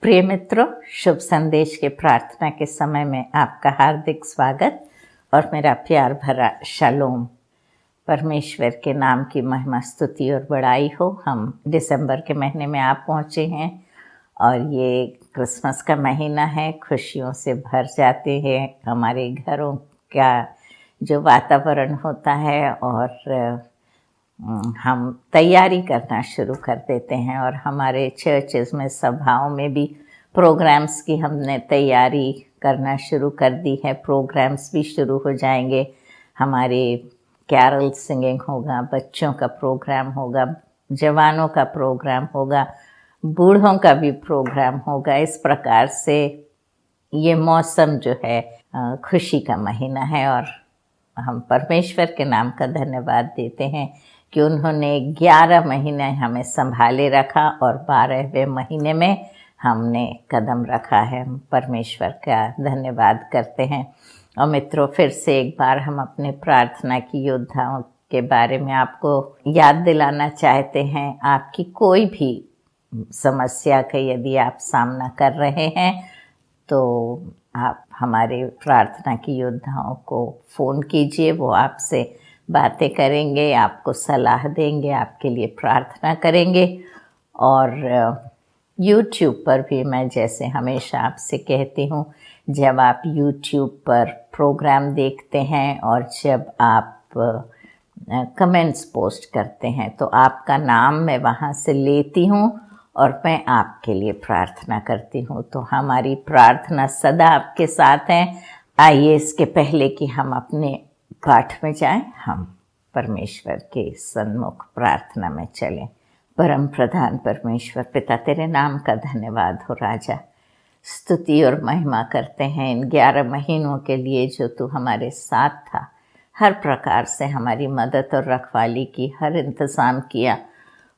प्रिय मित्रों, शुभ संदेश के प्रार्थना के समय में आपका हार्दिक स्वागत और मेरा प्यार भरा शालोम। परमेश्वर के नाम की महिमा, स्तुति और बड़ाई हो। हम दिसंबर के महीने में आप पहुँचे हैं और ये क्रिसमस का महीना है। खुशियों से भर जाते हैं हमारे घरों का जो वातावरण होता है और हम तैयारी करना शुरू कर देते हैं और हमारे चर्चेस में, सभाओं में भी प्रोग्राम्स की हमने तैयारी करना शुरू कर दी है। प्रोग्राम्स भी शुरू हो जाएंगे। हमारे कैरल सिंगिंग होगा, बच्चों का प्रोग्राम होगा, जवानों का प्रोग्राम होगा, बूढ़ों का भी प्रोग्राम होगा। इस प्रकार से ये मौसम जो है खुशी का महीना है और हम परमेश्वर के नाम का धन्यवाद देते हैं कि उन्होंने 11 महीने हमें संभाले रखा और 12वें महीने में हमने कदम रखा है। हम परमेश्वर का धन्यवाद करते हैं। और मित्रों, फिर से एक बार हम अपने प्रार्थना की योद्धाओं के बारे में आपको याद दिलाना चाहते हैं। आपकी कोई भी समस्या का यदि आप सामना कर रहे हैं तो आप हमारे प्रार्थना की योद्धाओं को फ़ोन कीजिए। वो आपसे बातें करेंगे, आपको सलाह देंगे, आपके लिए प्रार्थना करेंगे। और YouTube पर भी मैं जैसे हमेशा आपसे कहती हूँ, जब आप YouTube पर प्रोग्राम देखते हैं और जब आप कमेंट्स पोस्ट करते हैं तो आपका नाम मैं वहाँ से लेती हूँ और मैं आपके लिए प्रार्थना करती हूँ। तो हमारी प्रार्थना सदा आपके साथ है। आइए, इसके पहले कि हम अपने पाठ में जाएं, हम परमेश्वर के सन्मुख प्रार्थना में चलें। परम प्रधान परमेश्वर पिता, तेरे नाम का धन्यवाद हो राजा। स्तुति और महिमा करते हैं इन 11 महीनों के लिए जो तू हमारे साथ था। हर प्रकार से हमारी मदद और रखवाली की, हर इंतज़ाम किया।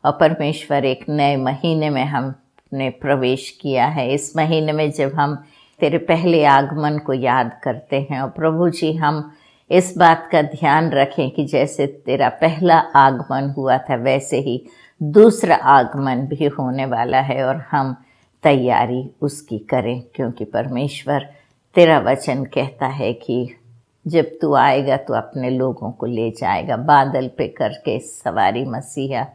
और परमेश्वर, एक नए महीने में हमने प्रवेश किया है। इस महीने में जब हम तेरे पहले आगमन को याद करते हैं और प्रभु जी, हम इस बात का ध्यान रखें कि जैसे तेरा पहला आगमन हुआ था वैसे ही दूसरा आगमन भी होने वाला है और हम तैयारी उसकी करें। क्योंकि परमेश्वर, तेरा वचन कहता है कि जब तू आएगा तो अपने लोगों को ले जाएगा बादल पे करके। सवारी मसीहा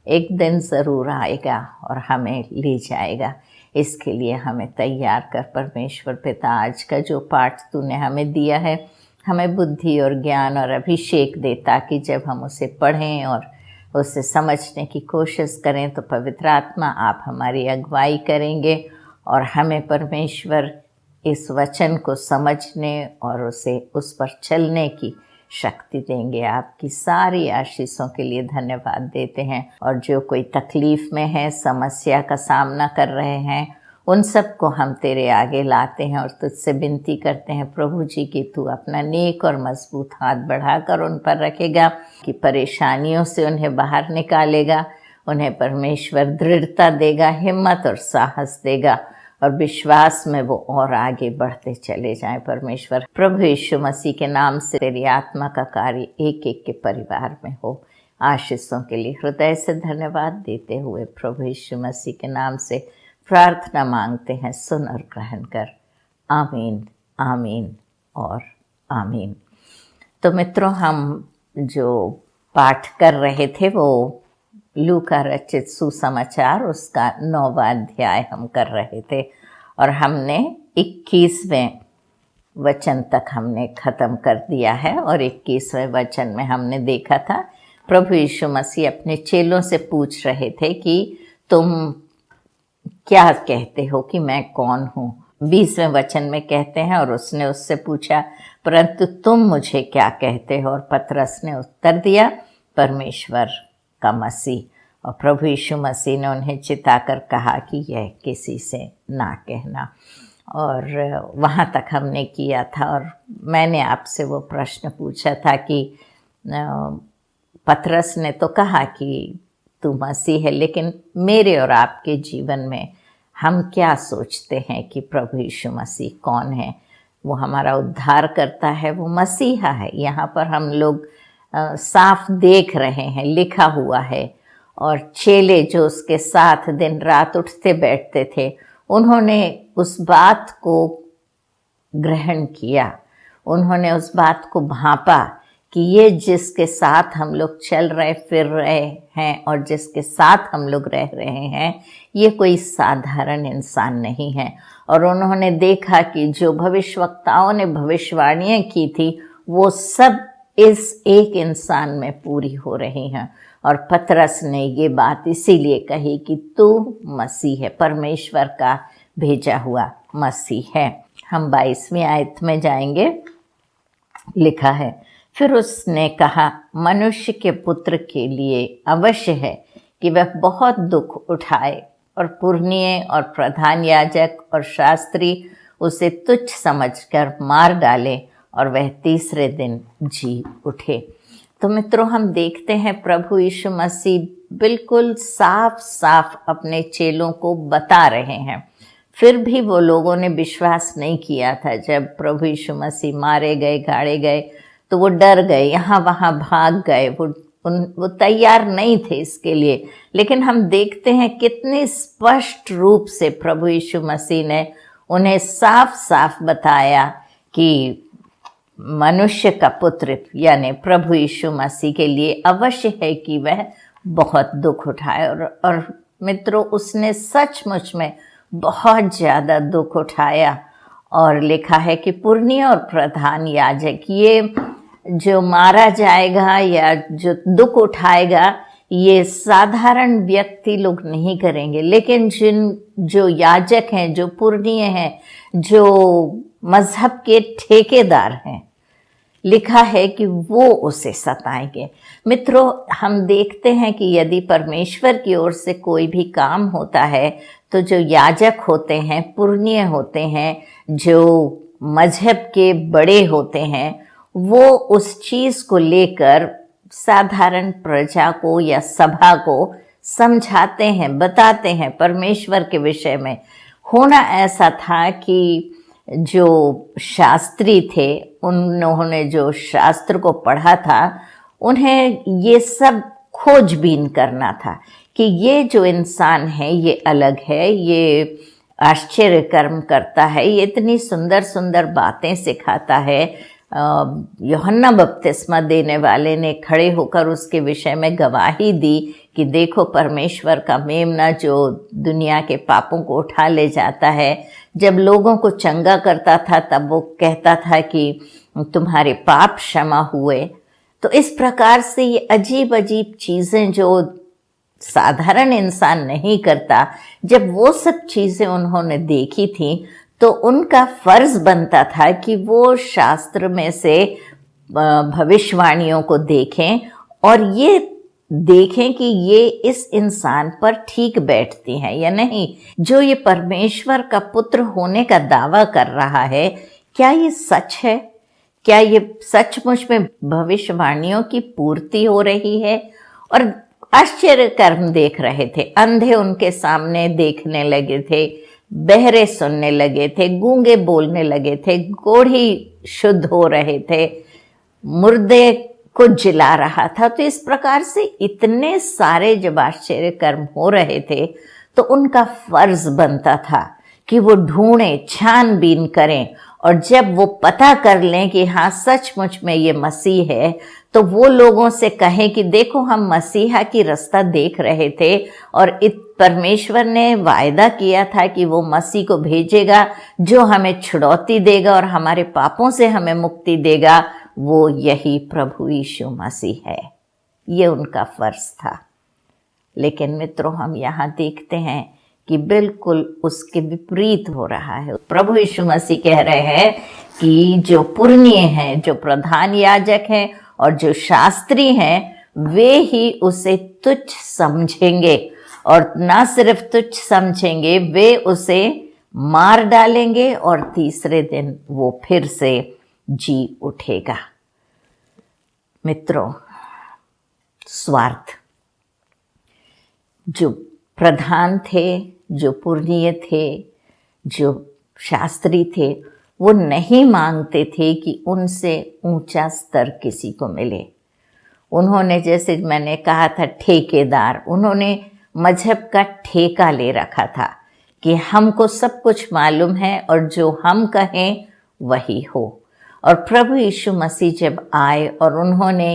एक दिन ज़रूर आएगा और हमें ले जाएगा। इसके लिए हमें तैयार कर परमेश्वर पिता। आज का जो पाठ तूने हमें दिया है, हमें बुद्धि और ज्ञान और अभिषेक दे, ताकि जब हम उसे पढ़ें और उसे समझने की कोशिश करें तो पवित्र आत्मा आप हमारी अगुवाई करेंगे और हमें परमेश्वर इस वचन को समझने और उस पर चलने की शक्ति देंगे। आपकी सारी आशीषों के लिए धन्यवाद देते हैं। और जो कोई तकलीफ़ में है, समस्या का सामना कर रहे हैं, उन सबको हम तेरे आगे लाते हैं और तुझसे विनती करते हैं प्रभु जी कि तू अपना नेक और मजबूत हाथ बढ़ाकर उन पर रखेगा, कि परेशानियों से उन्हें बाहर निकालेगा। उन्हें परमेश्वर दृढ़ता देगा, हिम्मत और साहस देगा और विश्वास में वो और आगे बढ़ते चले जाएं। परमेश्वर, प्रभु यीशु मसीह के नाम से तेरी आत्मा का कार्य एक एक के परिवार में हो। आशीषों के लिए हृदय से धन्यवाद देते हुए प्रभु यीशु मसीह के नाम से प्रार्थना मांगते हैं। सुन और ग्रहण कर। आमीन, आमीन और आमीन। तो मित्रों, हम जो पाठ कर रहे थे वो लूका रचित सुसमाचार, उसका 9वां अध्याय हम कर रहे थे और हमने 21वें वचन तक हमने ख़त्म कर दिया है। और 21वें वचन में हमने देखा था प्रभु यीशु मसीह अपने चेलों से पूछ रहे थे कि तुम क्या कहते हो कि मैं कौन हूँ। 20वें वचन में कहते हैं, और उसने उससे पूछा, परंतु तुम मुझे क्या कहते हो? और पतरस ने उत्तर दिया, परमेश्वर का मसीह। और प्रभु यीशु मसीह ने उन्हें चिताकर कहा कि यह किसी से ना कहना। और वहाँ तक हमने किया था और मैंने आपसे वो प्रश्न पूछा था कि पतरस ने तो कहा कि तू मसीह है, लेकिन मेरे और आपके जीवन में हम क्या सोचते हैं कि प्रभु यीशु मसीह कौन है? वो हमारा उद्धार करता है, वो मसीहा है। यहाँ पर हम लोग साफ देख रहे हैं, लिखा हुआ है। और चेले जो उसके साथ दिन रात उठते बैठते थे, उन्होंने उस बात को ग्रहण किया, उन्होंने उस बात को भांपा कि ये जिसके साथ हम लोग चल रहे फिर रहे हैं और जिसके साथ हम लोग रह रहे हैं, ये कोई साधारण इंसान नहीं है। और उन्होंने देखा कि जो भविष्यवक्ताओं ने भविष्यवाणियां की थी वो सब इस एक इंसान में पूरी हो रही हैं। और पतरस ने ये बात इसीलिए कही कि तू मसीह है, परमेश्वर का भेजा हुआ मसीह है। हम 22वीं आयत में जाएंगे। लिखा है, फिर उसने कहा, मनुष्य के पुत्र के लिए अवश्य है कि वह बहुत दुख उठाए और पुरनिये और प्रधान याजक और शास्त्री उसे तुच्छ समझकर मार डाले और वह तीसरे दिन जी उठे। तो मित्रों, हम देखते हैं प्रभु यीशु मसीह बिल्कुल साफ साफ अपने चेलों को बता रहे हैं। फिर भी वो लोगों ने विश्वास नहीं किया था। जब प्रभु यीशु मसीह मारे गए, गाड़े गए, तो वो डर गए, यहाँ वहाँ भाग गए, वो तैयार नहीं थे इसके लिए। लेकिन हम देखते हैं कितने स्पष्ट रूप से प्रभु यीशु मसीह ने उन्हें साफ साफ बताया कि मनुष्य का पुत्र यानी प्रभु यीशु मसीह के लिए अवश्य है कि वह बहुत दुख उठाए। और मित्रों, उसने सचमुच में बहुत ज़्यादा दुख उठाया। और लिखा है कि पुरनिये और प्रधान याजक, ये जो मारा जाएगा या जो दुख उठाएगा, ये साधारण व्यक्ति लोग नहीं करेंगे, लेकिन जो याजक हैं, जो पुरनिये हैं, जो मजहब के ठेकेदार हैं, लिखा है कि वो उसे सताएंगे। मित्रों, हम देखते हैं कि यदि परमेश्वर की ओर से कोई भी काम होता है तो जो याजक होते हैं, पुरनिये होते हैं, जो मजहब के बड़े होते हैं, वो उस चीज़ को लेकर साधारण प्रजा को या सभा को समझाते हैं, बताते हैं। परमेश्वर के विषय में होना ऐसा था कि जो शास्त्री थे, उन्होंने जो शास्त्र को पढ़ा था, उन्हें ये सब खोजबीन करना था कि ये जो इंसान है ये अलग है, ये आश्चर्य कर्म करता है, ये इतनी सुंदर सुंदर बातें सिखाता है। यूहन्ना बपतिस्मा देने वाले ने खड़े होकर उसके विषय में गवाही दी कि देखो, परमेश्वर का मेमना जो दुनिया के पापों को उठा ले जाता है। जब लोगों को चंगा करता था तब वो कहता था कि तुम्हारे पाप क्षमा हुए। तो इस प्रकार से ये अजीब अजीब चीज़ें जो साधारण इंसान नहीं करता, जब वो सब चीज़ें उन्होंने देखी थी तो उनका फर्ज बनता था कि वो शास्त्र में से भविष्यवाणियों को देखें और ये देखें कि ये इस इंसान पर ठीक बैठती हैं या नहीं। जो ये परमेश्वर का पुत्र होने का दावा कर रहा है, क्या ये सच है? क्या ये सचमुच में भविष्यवाणियों की पूर्ति हो रही है? और आश्चर्य कर्म देख रहे थे। अंधे उनके सामने देखने लगे थे, बहरे सुनने लगे थे, गूंगे बोलने लगे थे, कोढ़ी शुद्ध हो रहे थे, मुर्दे को जिला रहा था। तो इस प्रकार से इतने सारे जब आश्चर्य कर्म हो रहे थे तो उनका फर्ज बनता था कि वो ढूंढें, छानबीन करें, और जब वो पता कर लें कि हाँ सचमुच में ये मसीह है, तो वो लोगों से कहें कि देखो, हम मसीहा की रास्ता देख रहे थे और परमेश्वर ने वायदा किया था कि वो मसीह को भेजेगा जो हमें छुड़ौती देगा और हमारे पापों से हमें मुक्ति देगा। वो यही प्रभु यीशु मसीह है। ये उनका फर्ज था। लेकिन मित्रों, हम यहाँ देखते हैं कि बिल्कुल उसके विपरीत हो रहा है। प्रभु यीशु मसीह कह रहे हैं कि जो पुरनिये हैं, जो प्रधान याजक हैं और जो शास्त्री हैं, वे ही उसे तुच्छ समझेंगे, और ना सिर्फ तुच्छ समझेंगे, वे उसे मार डालेंगे और तीसरे दिन वो फिर से जी उठेगा। मित्रों, स्वार्थ, जो प्रधान थे, जो पुरनिये थे, जो शास्त्री थे, वो नहीं मांगते थे कि उनसे ऊंचा स्तर किसी को मिले। उन्होंने, जैसे मैंने कहा था, ठेकेदार, उन्होंने मजहब का ठेका ले रखा था कि हमको सब कुछ मालूम है और जो हम कहें वही हो। और प्रभु यीशु मसीह जब आए और उन्होंने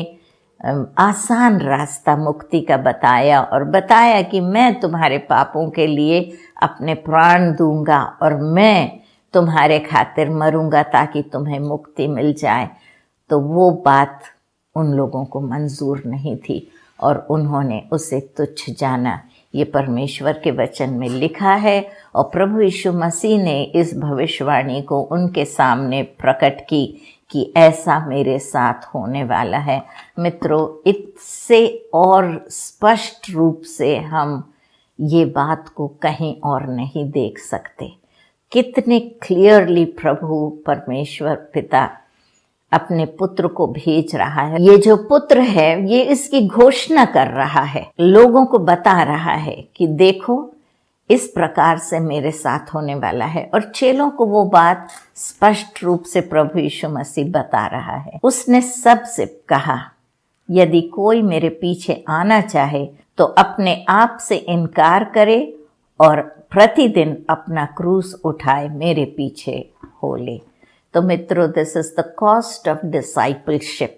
आसान रास्ता मुक्ति का बताया और बताया कि मैं तुम्हारे पापों के लिए अपने प्राण दूंगा और मैं तुम्हारे खातिर मरूंगा ताकि तुम्हें मुक्ति मिल जाए, तो वो बात उन लोगों को मंजूर नहीं थी और उन्होंने उसे तुच्छ जाना। ये परमेश्वर के वचन में लिखा है और प्रभु यीशु मसीह ने इस भविष्यवाणी को उनके सामने प्रकट की कि ऐसा मेरे साथ होने वाला है। मित्रों, इससे और स्पष्ट रूप से हम ये बात को कहीं और नहीं देख सकते। कितने क्लियरली प्रभु परमेश्वर पिता अपने पुत्र को भेज रहा है। ये जो पुत्र है ये इसकी घोषणा कर रहा है, लोगों को बता रहा है कि देखो इस प्रकार से मेरे साथ होने वाला है। और चेलों को वो बात स्पष्ट रूप से प्रभु यीशु मसीह बता रहा है। उसने सबसे कहा, यदि कोई मेरे पीछे आना चाहे तो अपने आप से इनकार करे और प्रतिदिन अपना क्रूस उठाए मेरे पीछे हो ले। तो मित्रों, this is the cost of discipleship,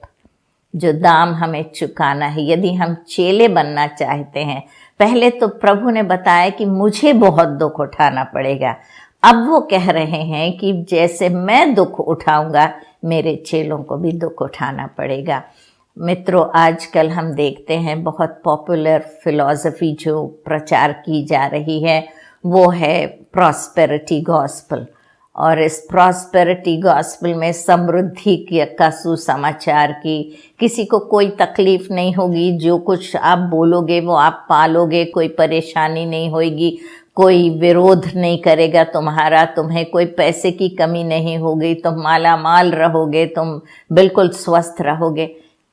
जो दाम हमें चुकाना है यदि हम चेले बनना चाहते हैं। पहले तो प्रभु ने बताया कि मुझे बहुत दुख उठाना पड़ेगा, अब वो कह रहे हैं कि जैसे मैं दुख उठाऊंगा मेरे चेलों को भी दुख उठाना पड़ेगा। मित्रों, आजकल हम देखते हैं बहुत पॉपुलर फिलॉसफी जो प्रचार की जा रही है वो है प्रॉस्पेरिटी गॉस्पेल। और इस प्रॉस्पेरिटी गॉस्पेल में समृद्धि का सुसमाचार की किसी को कोई तकलीफ नहीं होगी, जो कुछ आप बोलोगे वो आप पालोगे, कोई परेशानी नहीं होगी, कोई विरोध नहीं करेगा तुम्हारा, तुम्हें कोई पैसे की कमी नहीं होगी, तुम माला माल रहोगे, तुम बिल्कुल स्वस्थ रहोगे।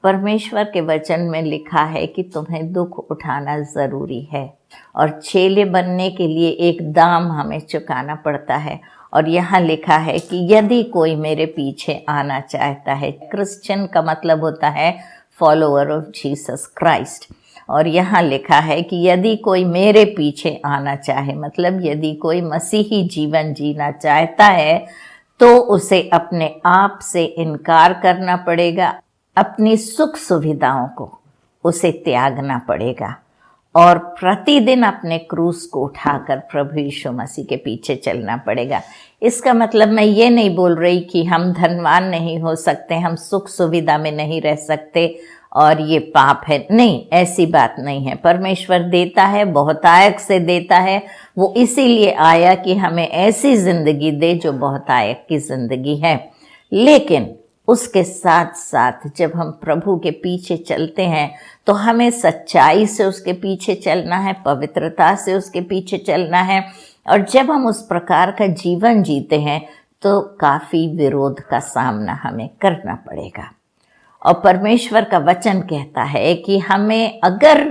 परमेश्वर के वचन में लिखा है कि तुम्हें दुख उठाना ज़रूरी है और चेले बनने के लिए एक दाम हमें चुकाना पड़ता है। और यहाँ लिखा है कि यदि कोई मेरे पीछे आना चाहता है, क्रिश्चियन का मतलब होता है फॉलोअर ऑफ जीसस क्राइस्ट। और यहाँ लिखा है कि यदि कोई मेरे पीछे आना चाहे, मतलब यदि कोई मसीही जीवन जीना चाहता है तो उसे अपने आप से इनकार करना पड़ेगा, अपनी सुख सुविधाओं को उसे त्यागना पड़ेगा और प्रतिदिन अपने क्रूस को उठाकर प्रभु यीशु मसीह के पीछे चलना पड़ेगा। इसका मतलब मैं ये नहीं बोल रही कि हम धनवान नहीं हो सकते, हम सुख सुविधा में नहीं रह सकते और ये पाप है, नहीं, ऐसी बात नहीं है। परमेश्वर देता है, बहुतायत से देता है। वो इसीलिए आया कि हमें ऐसी जिंदगी दे जो बहुतायत की जिंदगी है। लेकिन उसके साथ साथ जब हम प्रभु के पीछे चलते हैं तो हमें सच्चाई से उसके पीछे चलना है, पवित्रता से उसके पीछे चलना है। और जब हम उस प्रकार का जीवन जीते हैं तो काफ़ी विरोध का सामना हमें करना पड़ेगा। और परमेश्वर का वचन कहता है कि हमें अगर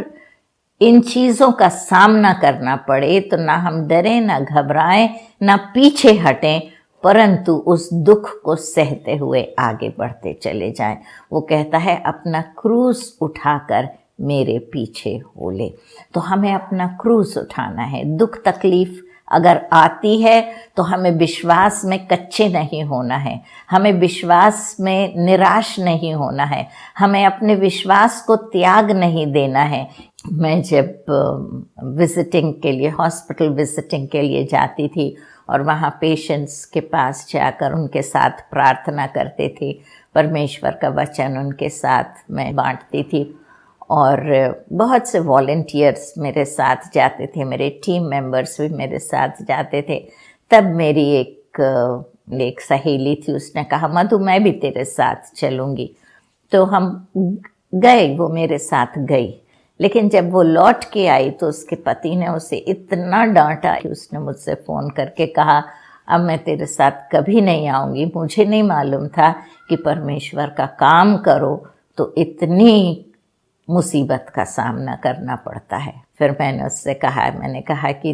इन चीज़ों का सामना करना पड़े तो ना हम डरें, ना घबराएं, ना पीछे हटें, परंतु उस दुख को सहते हुए आगे बढ़ते चले जाएं। वो कहता है अपना क्रूस उठाकर मेरे पीछे हो ले। तो हमें अपना क्रूस उठाना है। दुख तकलीफ अगर आती है तो हमें विश्वास में कच्चे नहीं होना है, हमें विश्वास में निराश नहीं होना है, हमें अपने विश्वास को त्याग नहीं देना है। मैं जब विजिटिंग के लिए, हॉस्पिटल विजिटिंग के लिए जाती थी और वहाँ पेशेंट्स के पास जाकर उनके साथ प्रार्थना करते थे, परमेश्वर का वचन उनके साथ मैं बांटती थी और बहुत से वॉलंटियर्स मेरे साथ जाते थे, मेरे टीम मेंबर्स भी मेरे साथ जाते थे। तब मेरी एक सहेली थी, उसने कहा मधु मैं भी तेरे साथ चलूँगी। तो हम गए, वो मेरे साथ गई। लेकिन जब वो लौट के आई तो उसके पति ने उसे इतना डांटा कि उसने मुझसे फ़ोन करके कहा अब मैं तेरे साथ कभी नहीं आऊँगी, मुझे नहीं मालूम था कि परमेश्वर का काम करो तो इतनी मुसीबत का सामना करना पड़ता है। फिर मैंने कहा कि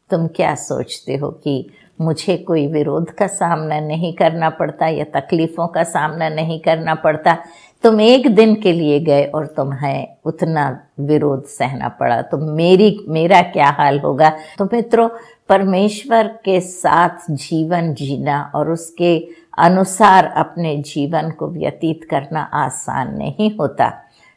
तुम क्या सोचते हो कि मुझे कोई विरोध का सामना नहीं करना पड़ता या तकलीफ़ों का सामना नहीं करना पड़ता? तुम एक दिन के लिए गए और तुम्हें उतना विरोध सहना पड़ा, तो मेरा क्या हाल होगा? तो मित्रों, परमेश्वर के साथ जीवन जीना और उसके अनुसार अपने जीवन को व्यतीत करना आसान नहीं होता।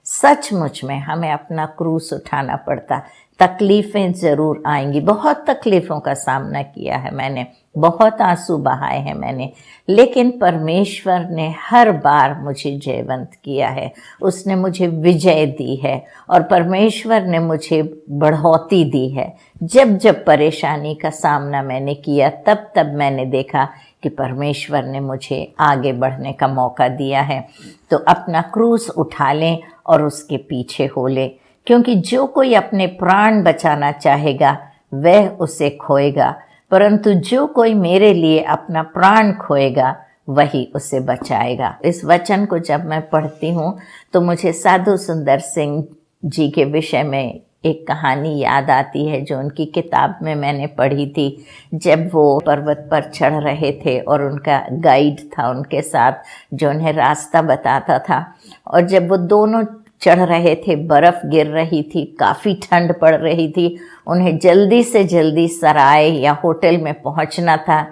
सचमुच में हमें अपना क्रूस उठाना पड़ता। तकलीफ़ें ज़रूर आएंगी, बहुत तकलीफ़ों का सामना किया है मैंने, बहुत आंसू बहाए हैं मैंने, लेकिन परमेश्वर ने हर बार मुझे जयवंत किया है। उसने मुझे विजय दी है और परमेश्वर ने मुझे बढ़ोतरी दी है। जब जब परेशानी का सामना मैंने किया, तब तब मैंने देखा कि परमेश्वर ने मुझे आगे बढ़ने का मौका दिया है। तो अपना क्रूस उठा लें और उसके पीछे हो लें, क्योंकि जो कोई अपने प्राण बचाना चाहेगा वह उसे खोएगा, परंतु जो कोई मेरे लिए अपना प्राण खोएगा वही उसे बचाएगा। इस वचन को जब मैं पढ़ती हूँ तो मुझे साधु सुंदर सिंह जी के विषय में एक कहानी याद आती है जो उनकी किताब में मैंने पढ़ी थी। जब वो पर्वत पर चढ़ रहे थे और उनका गाइड था उनके साथ जो उन्हें रास्ता बताता था, और जब वो दोनों चढ़ रहे थे, बर्फ़ गिर रही थी, काफ़ी ठंड पड़ रही थी, उन्हें जल्दी से जल्दी सराय या होटल में पहुंचना था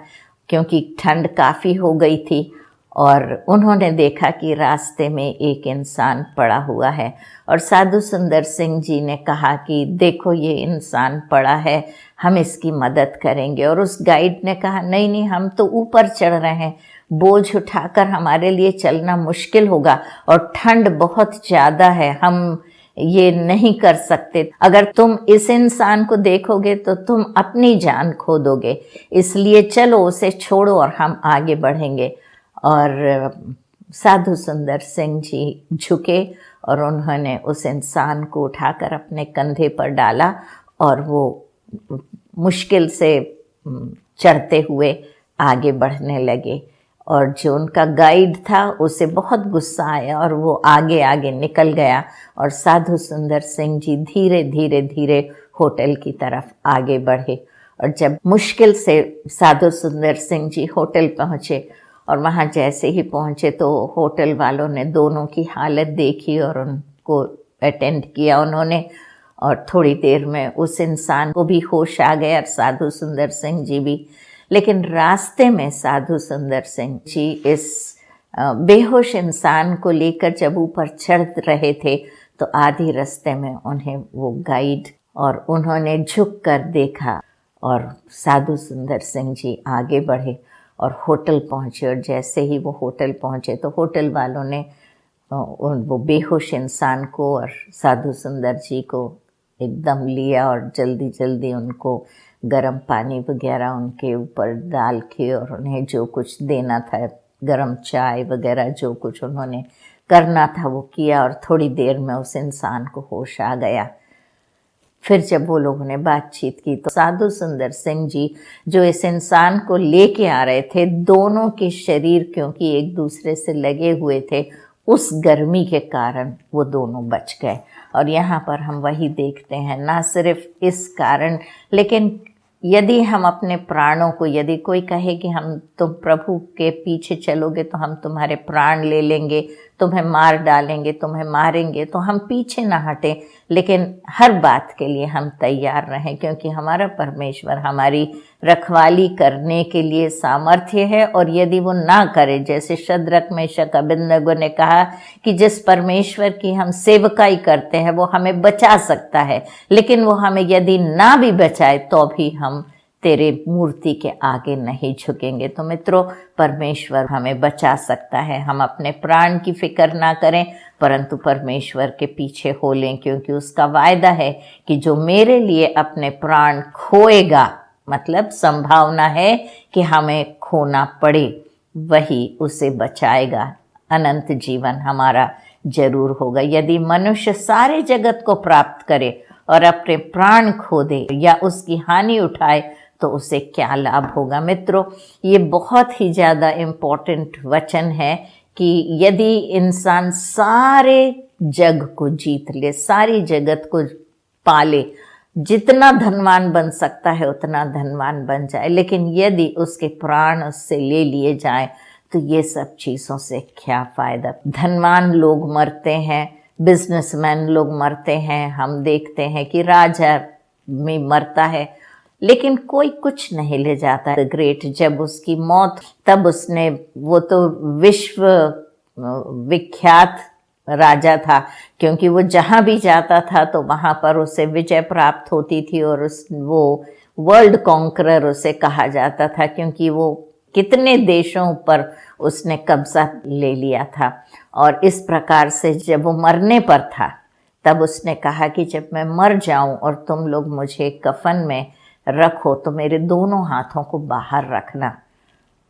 क्योंकि ठंड काफ़ी हो गई थी। और उन्होंने देखा कि रास्ते में एक इंसान पड़ा हुआ है और साधु सुंदर सिंह जी ने कहा कि देखो ये इंसान पड़ा है, हम इसकी मदद करेंगे। और उस गाइड ने कहा नहीं नहीं, हम तो ऊपर चढ़ रहे हैं, बोझ उठाकर हमारे लिए चलना मुश्किल होगा और ठंड बहुत ज़्यादा है, हम ये नहीं कर सकते। अगर तुम इस इंसान को देखोगे तो तुम अपनी जान खो दोगे, इसलिए चलो उसे छोड़ो और हम आगे बढ़ेंगे। और साधु सुंदर सिंह जी झुके और उन्होंने उस इंसान को उठाकर अपने कंधे पर डाला और वो मुश्किल से चढ़ते हुए आगे बढ़ने लगे। और जो उनका गाइड था उसे बहुत गुस्सा आया और वो आगे आगे निकल गया और साधु सुंदर सिंह जी धीरे धीरे धीरे होटल की तरफ आगे बढ़े। और जब मुश्किल से साधु सुंदर सिंह जी होटल पहुँचे और वहाँ जैसे ही पहुँचे तो होटल वालों ने दोनों की हालत देखी और उनको अटेंड किया उन्होंने। और थोड़ी देर में उस इंसान को भी होश आ गया और साधु सुंदर सिंह जी भी। लेकिन रास्ते में साधु सुंदर सिंह जी इस बेहोश इंसान को लेकर जब ऊपर चढ़ रहे थे तो आधी रास्ते में उन्हें वो गाइड और उन्होंने झुक कर देखा और साधु सुंदर सिंह जी आगे बढ़े और होटल पहुँचे। और जैसे ही वो होटल पहुँचे तो होटल वालों ने वो बेहोश इंसान को और साधु सुंदर जी को एकदम लिया और जल्दी जल्दी उनको गरम पानी वगैरह उनके ऊपर डाल के और उन्हें जो कुछ देना था, गरम चाय वगैरह जो कुछ उन्होंने करना था वो किया और थोड़ी देर में उस इंसान को होश आ गया। फिर जब वो लोगों ने बातचीत की तो साधु सुंदर सिंह जी जो इस इंसान को लेके आ रहे थे, दोनों के शरीर क्योंकि एक दूसरे से लगे हुए थे, उस गर्मी के कारण वो दोनों बच गए। और यहाँ पर हम वही देखते हैं, ना सिर्फ इस कारण, लेकिन यदि हम अपने प्राणों को, यदि कोई कहे कि हम तुम प्रभु के पीछे चलोगे तो हम तुम्हारे प्राण ले लेंगे, तुम्हें मार डालेंगे, तुम्हें मारेंगे, तो हम पीछे ना हटें, लेकिन हर बात के लिए हम तैयार रहें, क्योंकि हमारा परमेश्वर हमारी रखवाली करने के लिए सामर्थ्य है। और यदि वो ना करे, जैसे शद्रक मेशक अबेदनगो ने कहा कि जिस परमेश्वर की हम सेवकाई करते हैं वो हमें बचा सकता है, लेकिन वो हमें यदि ना भी बचाए तो भी हम तेरे मूर्ति के आगे नहीं झुकेंगे। तो मित्रों, परमेश्वर हमें बचा सकता है। हम अपने प्राण की फिक्र ना करें, परंतु परमेश्वर के पीछे हो लें, क्योंकि उसका वायदा है कि जो मेरे लिए अपने प्राण खोएगा, मतलब संभावना है कि हमें खोना पड़े, वही उसे बचाएगा। अनंत जीवन हमारा जरूर होगा। यदि मनुष्य सारे जगत को प्राप्त करे और अपने प्राण खो दे या उसकी हानि उठाए तो उसे क्या लाभ होगा। मित्रों, ये बहुत ही ज़्यादा इम्पोर्टेंट वचन है कि यदि इंसान सारे जग को जीत ले, सारी जगत को पाले, जितना धनवान बन सकता है उतना धनवान बन जाए, लेकिन यदि उसके प्राण उससे ले लिए जाए तो ये सब चीज़ों से क्या फ़ायदा। धनवान लोग मरते हैं, बिजनेसमैन लोग मरते हैं, हम देखते हैं कि राजा भी मरता है, लेकिन कोई कुछ नहीं ले जाता। ग्रेट, जब उसकी मौत, तब उसने, वो तो विश्व विख्यात राजा था, क्योंकि वो जहाँ भी जाता था तो वहाँ पर उसे विजय प्राप्त होती थी, और वो वर्ल्ड कॉन्करर उसे कहा जाता था, क्योंकि वो कितने देशों पर उसने कब्जा ले लिया था। और इस प्रकार से जब वो मरने पर था, तब उसने कहा कि जब मैं मर जाऊं और तुम लोग मुझे कफन में रखो तो मेरे दोनों हाथों को बाहर रखना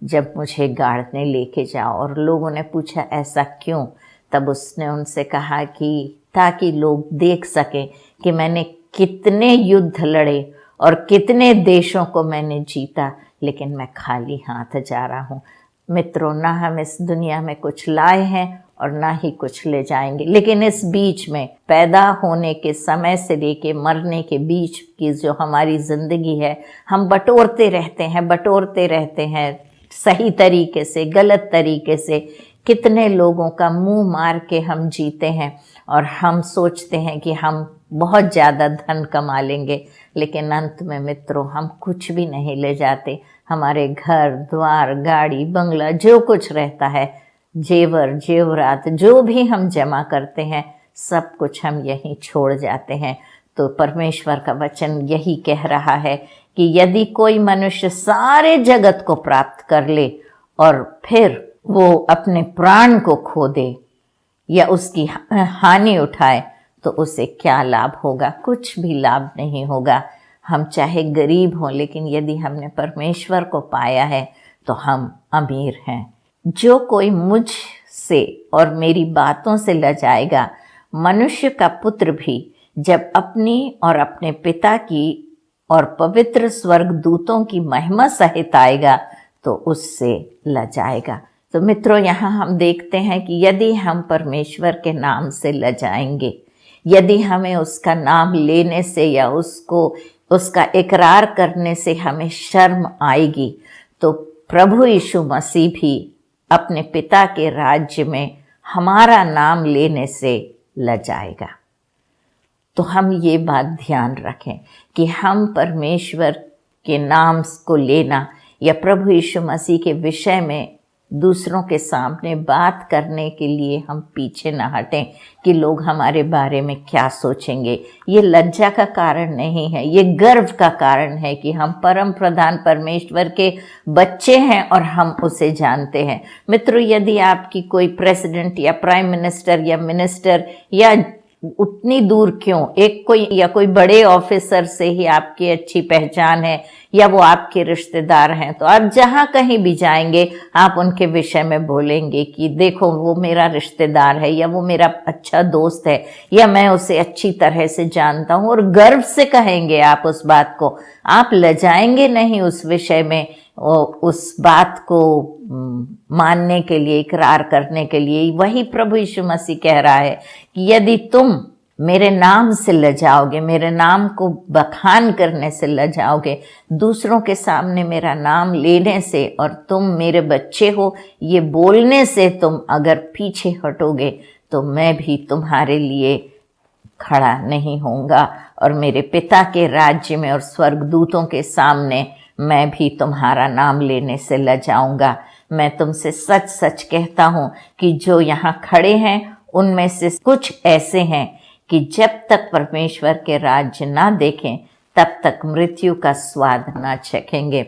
जब मुझे गाड़ने लेके जाओ। और लोगों ने पूछा ऐसा क्यों? तब उसने उनसे कहा कि ताकि लोग देख सकें कि मैंने कितने युद्ध लड़े और कितने देशों को मैंने जीता, लेकिन मैं खाली हाथ जा रहा हूँ। मित्रों, ना हम इस दुनिया में कुछ लाए हैं और ना ही कुछ ले जाएंगे, लेकिन इस बीच में पैदा होने के समय से लेके मरने के बीच की जो हमारी जिंदगी है, हम बटोरते रहते हैं सही तरीके से, गलत तरीके से। कितने लोगों का मुंह मार के हम जीते हैं, और हम सोचते हैं कि हम बहुत ज़्यादा धन कमा लेंगे, लेकिन अंत में मित्रों हम कुछ भी नहीं ले जाते। हमारे घर द्वार, गाड़ी बंगला, जो कुछ रहता है, जेवर जेवरात, जो भी हम जमा करते हैं, सब कुछ हम यहीं छोड़ जाते हैं। तो परमेश्वर का वचन यही कह रहा है कि यदि कोई मनुष्य सारे जगत को प्राप्त कर ले और फिर वो अपने प्राण को खो दे या उसकी हानि उठाए, तो उसे क्या लाभ होगा? कुछ भी लाभ नहीं होगा। हम चाहे गरीब हों, लेकिन यदि हमने परमेश्वर को पाया है तो हम अमीर हैं। जो कोई मुझ से और मेरी बातों से लजाएगा, मनुष्य का पुत्र भी जब अपनी और अपने पिता की और पवित्र स्वर्ग दूतों की महिमा सहित आएगा तो उससे लजाएगा। तो मित्रों, यहाँ हम देखते हैं कि यदि हम परमेश्वर के नाम से लजाएंगे, यदि हमें उसका नाम लेने से या उसका इकरार करने से हमें शर्म आएगी, तो प्रभु यीशु मसीह भी अपने पिता के राज्य में हमारा नाम लेने से लजाएगा। तो हम ये बात ध्यान रखें कि हम परमेश्वर के नाम को लेना या प्रभु यीशु मसीह के विषय में दूसरों के सामने बात करने के लिए हम पीछे न हटें कि लोग हमारे बारे में क्या सोचेंगे। ये लज्जा का कारण नहीं है, ये गर्व का कारण है कि हम परम प्रधान परमेश्वर के बच्चे हैं और हम उसे जानते हैं। मित्रों, यदि आपकी कोई प्रेसिडेंट या प्राइम मिनिस्टर या मिनिस्टर या उतनी दूर क्यों, कोई बड़े ऑफिसर से ही आपकी अच्छी पहचान है या वो आपके रिश्तेदार हैं, तो आप जहां कहीं भी जाएंगे आप उनके विषय में बोलेंगे कि देखो वो मेरा रिश्तेदार है या वो मेरा अच्छा दोस्त है या मैं उसे अच्छी तरह से जानता हूं, और गर्व से कहेंगे आप उस बात को। आप लजाएंगे नहीं उस विषय में, उस बात को मानने के लिए, इकरार करने के लिए। वही प्रभु यीशु मसीह कह रहा है कि यदि तुम मेरे नाम से लजाओगे, मेरे नाम को बखान करने से लजाओगे, दूसरों के सामने मेरा नाम लेने से और तुम मेरे बच्चे हो ये बोलने से तुम अगर पीछे हटोगे, तो मैं भी तुम्हारे लिए खड़ा नहीं होऊंगा, और मेरे पिता के राज्य में और स्वर्गदूतों के सामने मैं भी तुम्हारा नाम लेने से लजाऊंगा। मैं तुमसे सच सच कहता हूँ कि जो यहाँ खड़े हैं उनमें से कुछ ऐसे हैं कि जब तक परमेश्वर के राज्य ना देखें तब तक मृत्यु का स्वाद ना चखेंगे।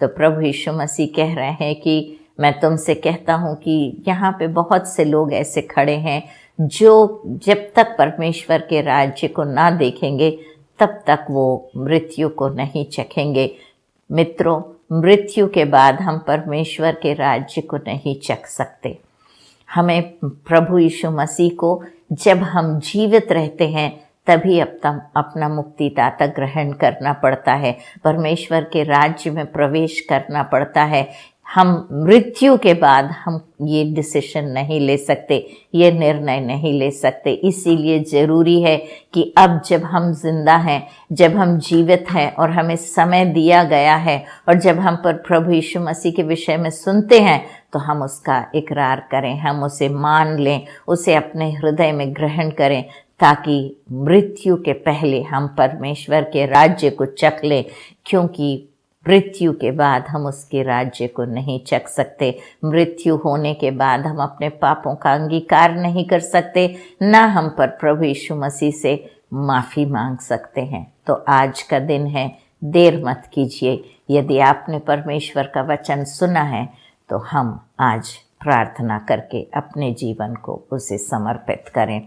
तो प्रभु यीशु मसीह कह रहे हैं कि मैं तुमसे कहता हूँ कि यहाँ पे बहुत से लोग ऐसे खड़े हैं जो जब तक परमेश्वर के राज्य को ना देखेंगे तब तक वो मृत्यु को नहीं चखेंगे। मित्रों, मृत्यु के बाद हम परमेश्वर के राज्य को नहीं चख सकते। हमें प्रभु यीशु मसीह को जब हम जीवित रहते हैं तभी अपना मुक्तिदाता ग्रहण करना पड़ता है, परमेश्वर के राज्य में प्रवेश करना पड़ता है। हम मृत्यु के बाद हम ये डिसीजन नहीं ले सकते, ये निर्णय नहीं ले सकते। इसीलिए ज़रूरी है कि अब जब हम जिंदा हैं, जब हम जीवित हैं और हमें समय दिया गया है, और जब हम पर प्रभु यीशु मसीह के विषय में सुनते हैं, तो हम उसका इकरार करें, हम उसे मान लें, उसे अपने हृदय में ग्रहण करें, ताकि मृत्यु के पहले हम परमेश्वर के राज्य को चख लें, क्योंकि मृत्यु के बाद हम उसके राज्य को नहीं चख सकते। मृत्यु होने के बाद हम अपने पापों का अंगीकार नहीं कर सकते, ना हम पर प्रभु यीशु मसीह से माफ़ी मांग सकते हैं। तो आज का दिन है, देर मत कीजिए। यदि आपने परमेश्वर का वचन सुना है तो हम आज प्रार्थना करके अपने जीवन को उसे समर्पित करें।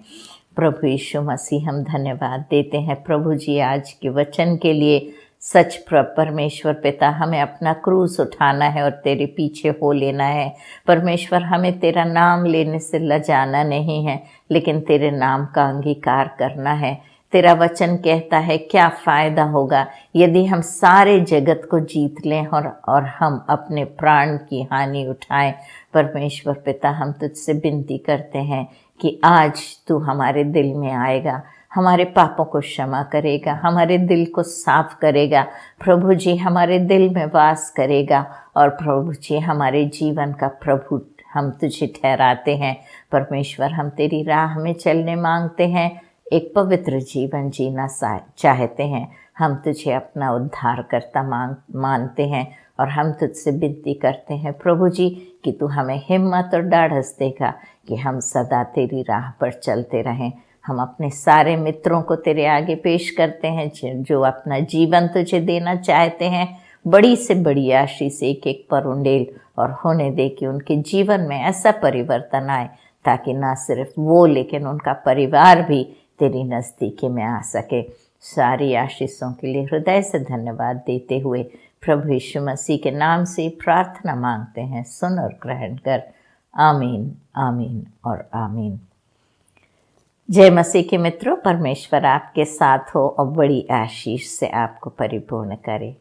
प्रभु यीशु मसीह, हम धन्यवाद देते हैं प्रभु जी आज के वचन के लिए। सच परमेश्वर पिता, हमें अपना क्रूस उठाना है और तेरे पीछे हो लेना है। परमेश्वर, हमें तेरा नाम लेने से लजाना नहीं है, लेकिन तेरे नाम का अंगीकार करना है। तेरा वचन कहता है, क्या फ़ायदा होगा यदि हम सारे जगत को जीत लें और हम अपने प्राण की हानि उठाएं। परमेश्वर पिता, हम तुझसे विनती करते हैं कि आज तू हमारे दिल में आएगा, हमारे पापों को क्षमा करेगा, हमारे दिल को साफ करेगा। प्रभु जी हमारे दिल में वास करेगा और प्रभु जी हमारे जीवन का प्रभु हम तुझे ठहराते हैं। परमेश्वर, हम तेरी राह में चलने मांगते हैं, एक पवित्र जीवन जीना चाहते हैं। हम तुझे अपना उद्धारकर्ता मानते हैं और हम तुझसे विनती करते हैं प्रभु जी कि तू हमें हिम्मत और ढाढ़स देगा कि हम सदा तेरी राह पर चलते रहें। हम अपने सारे मित्रों को तेरे आगे पेश करते हैं जो अपना जीवन तुझे देना चाहते हैं। बड़ी से बड़ी आशीष एक एक पर उंडेल और होने दे कि उनके जीवन में ऐसा परिवर्तन आए ताकि ना सिर्फ वो लेकिन उनका परिवार भी तेरी नज़दीकी में आ सके। सारी आशीषों के लिए हृदय से धन्यवाद देते हुए प्रभु यीशु मसीह के नाम से प्रार्थना मांगते हैं, सुन और ग्रहण कर। आमीन, आमीन और आमीन। जय मसीह के मित्रों, परमेश्वर आपके साथ हो और बड़ी आशीष से आपको परिपूर्ण करे।